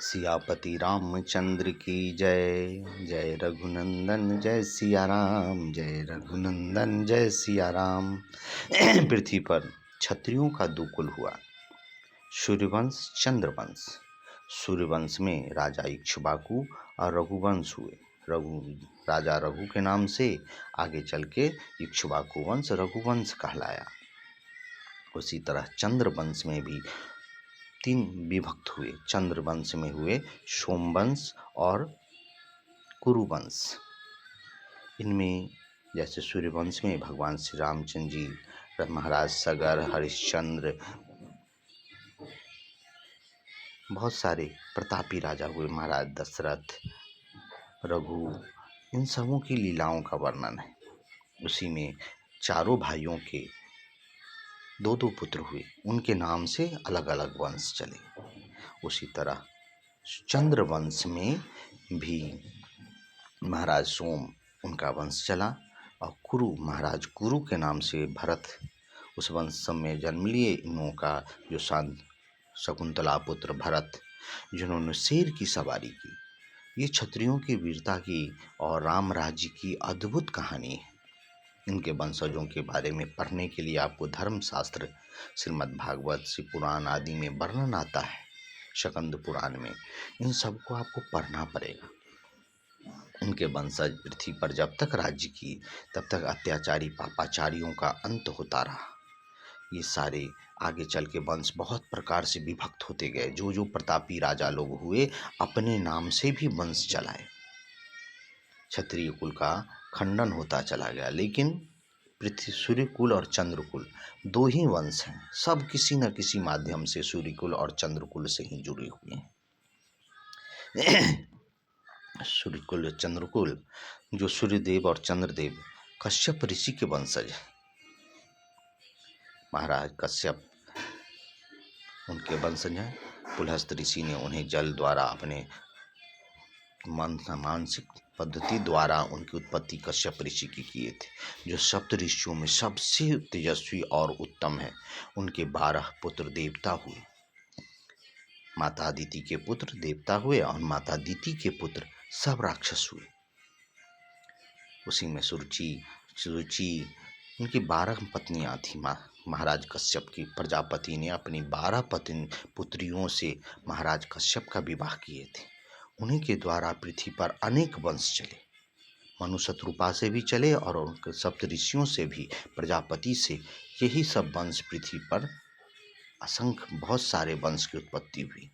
सियापति रामचंद्र की जय। जय रघुनंदन जय सिया राम, जय रघुनंदन जय सिया राम। पृथ्वी पर क्षत्रियों का दो कुल हुआ, सूर्यवंश चंद्रवंश। सूर्यवंश में राजा इक्ष्वाकु और रघुवंश हुए। राजा रघु के नाम से आगे चल के इक्ष्वाकु वंश रघुवंश कहलाया। उसी तरह चंद्रवंश में भी तीन विभक्त हुए। चंद्रवंश में हुए सोमवंश और कुरुवंश। इनमें जैसे सूर्यवंश में भगवान श्री रामचंद्र जी, महाराज सगर, हरिश्चंद्र, बहुत सारे प्रतापी राजा हुए, महाराज दशरथ, रघु, इन सबों की लीलाओं का वर्णन है। उसी में चारों भाइयों के दो दो पुत्र हुए, उनके नाम से अलग अलग वंश चले। उसी तरह चंद्रवंश में भी महाराज सोम, उनका वंश चला, और कुरु, महाराज कुरु के नाम से भरत उस वंश में जन्म लिए। इन लोगों का जो शकुंतला पुत्र भरत, जिन्होंने शेर की सवारी की। ये क्षत्रियों की वीरता की और राम राज्य की अद्भुत कहानी है। इनके वंशजों के बारे में पढ़ने के लिए आपको धर्मशास्त्र, श्रीमद् भागवत, शिव पुराण आदि में वर्णन आता है। शकंद पुराण में इन सबको आपको पढ़ना पड़ेगा। उनके वंशज पृथ्वी पर जब तक राज्य की, तब तक अत्याचारी पापाचारियों का अंत होता रहा। ये सारे आगे चल के वंश बहुत प्रकार से विभक्त होते गए। जो जो प्रतापी राजा लोग हुए, अपने नाम से भी वंश चलाए। क्षत्रिय कुल का खंडन होता चला गया, लेकिन पृथ्वी, सूर्य कुल और चंद्र कुल दो ही वंश हैं। सब किसी न किसी माध्यम से सूर्य कुल और चंद्र कुल से ही जुड़े हुए हैं। सूर्य कुल, चंद्र कुल, जो सूर्यदेव और चंद्रदेव कश्यप ऋषि के वंशज हैं। महाराज कश्यप उनके वंशज हैं। पुलहस्त ऋषि ने उन्हें जल द्वारा, अपने मानसिक पद्धति द्वारा उनकी उत्पत्ति कश्यप ऋषि की किए थे, जो सप्त ऋषियों में सबसे तेजस्वी और उत्तम है। उनके 12 पुत्र देवता हुए। माता अदिति के पुत्र देवता हुए और माता दिति के पुत्र सब राक्षस हुए। उसी में सुरुचि, उनकी 12 पत्नियां थी। महाराज कश्यप की प्रजापति ने अपनी 12 पुत्रियों से महाराज कश्यप का विवाह किए थे। उन्हीं के द्वारा पृथ्वी पर अनेक वंश चले। मनु शत्रुपा से भी चले और उनके सप्त ऋषियों से भी, प्रजापति से, यही सब वंश पृथ्वी पर असंख्य बहुत सारे वंश की उत्पत्ति हुई।